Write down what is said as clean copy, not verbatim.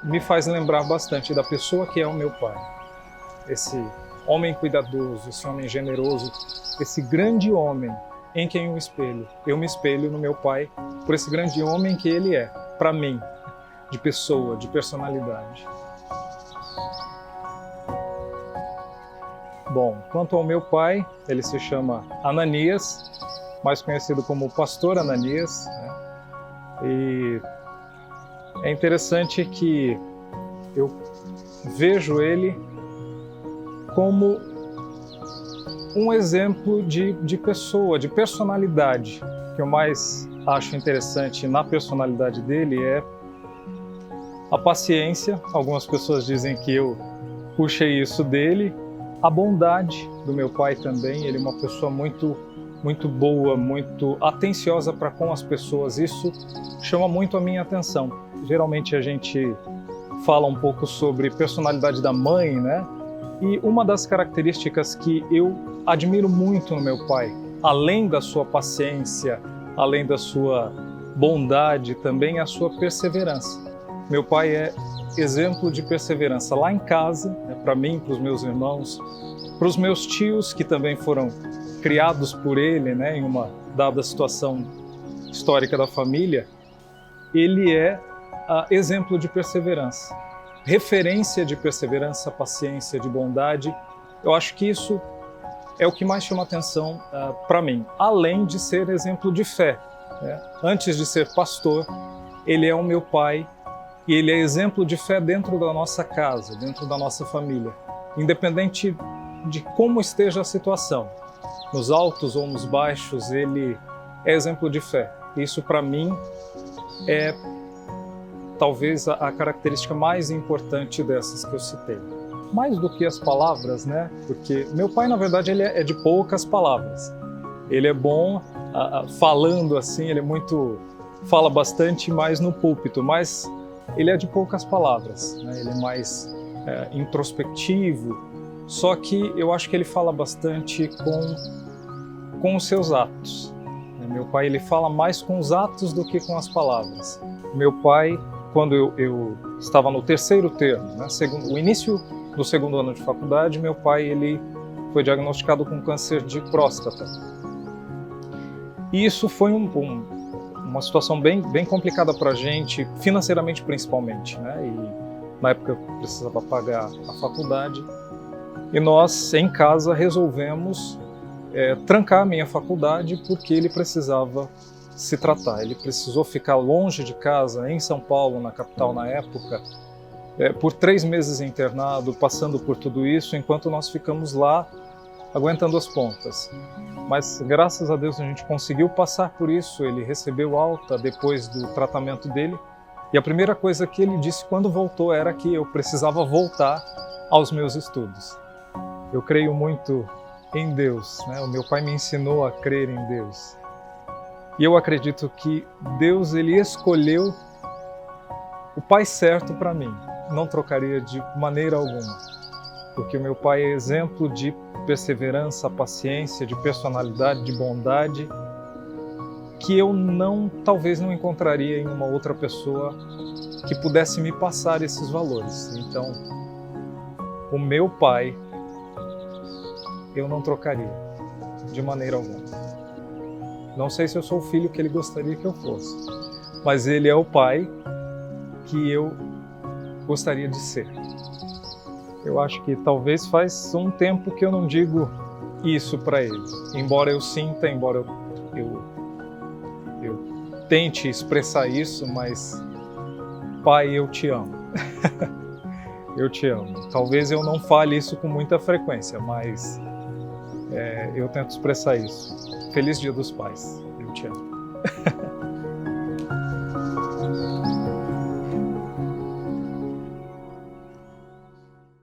me faz lembrar bastante da pessoa que é o meu pai. Esse homem cuidadoso, esse homem generoso, esse grande homem em quem eu espelho. Eu me espelho no meu pai por esse grande homem que ele é, para mim, de pessoa, de personalidade. Bom, quanto ao meu pai, ele se chama Ananias, mais conhecido como Pastor Ananias, né? E é interessante que eu vejo ele como um exemplo de pessoa, de personalidade. O que eu mais acho interessante na personalidade dele é a paciência. Algumas pessoas dizem que eu puxei isso dele. A bondade do meu pai também. Ele é uma pessoa muito boa, muito atenciosa para com as pessoas. Isso chama muito a minha atenção. Geralmente a gente fala um pouco sobre personalidade da mãe, né? E uma das características que eu admiro muito no meu pai, além da sua paciência, além da sua bondade, também é a sua perseverança. Meu pai é exemplo de perseverança lá em casa, né, para mim, para os meus irmãos, para os meus tios, que também foram criados por ele, né, em uma dada situação histórica da família. Ele é exemplo de perseverança, referência de perseverança, paciência, de bondade. Eu acho que isso é o que mais chama atenção para mim, além de ser exemplo de fé, né? Antes de ser pastor, ele é o meu pai e ele é exemplo de fé dentro da nossa casa, dentro da nossa família, independente de como esteja a situação, nos altos ou nos baixos, ele é exemplo de fé. Isso para mim é talvez a característica mais importante dessas que eu citei. Mais do que as palavras, né? Porque meu pai, na verdade, ele é de poucas palavras. Ele é bom falando assim, ele fala bastante mais no púlpito, mas ele é de poucas palavras, né? Ele é mais introspectivo, só que eu acho que ele fala bastante com os seus atos. Meu pai, ele fala mais com os atos do que com as palavras. Meu pai, quando eu estava no terceiro termo, né, o início do segundo ano de faculdade, meu pai ele foi diagnosticado com câncer de próstata. E isso foi uma situação bem complicada para a gente, financeiramente principalmente, né? E na época eu precisava pagar a faculdade. E nós, em casa, resolvemos trancar a minha faculdade porque ele precisava se tratar. Ele precisou ficar longe de casa, em São Paulo, na capital na época, por 3 meses internado, passando por tudo isso, enquanto nós ficamos lá aguentando as pontas. Mas graças a Deus a gente conseguiu passar por isso. Ele recebeu alta depois do tratamento dele e a primeira coisa que ele disse quando voltou era que eu precisava voltar aos meus estudos. Eu creio muito em Deus, né? O meu pai me ensinou a crer em Deus. E eu acredito que Deus ele escolheu o pai certo para mim. Não trocaria de maneira alguma. Porque o meu pai é exemplo de perseverança, paciência, de personalidade, de bondade, que eu talvez não encontraria em uma outra pessoa que pudesse me passar esses valores. Então, o meu pai, eu não trocaria de maneira alguma. Não sei se eu sou o filho que ele gostaria que eu fosse, mas ele é o pai que eu gostaria de ser. Eu acho que talvez faz um tempo que eu não digo isso para ele, embora eu sinta, embora eu tente expressar isso, mas pai, eu te amo. Eu te amo. Talvez eu não fale isso com muita frequência, mas eu tento expressar isso. Feliz Dia dos Pais. Eu te amo.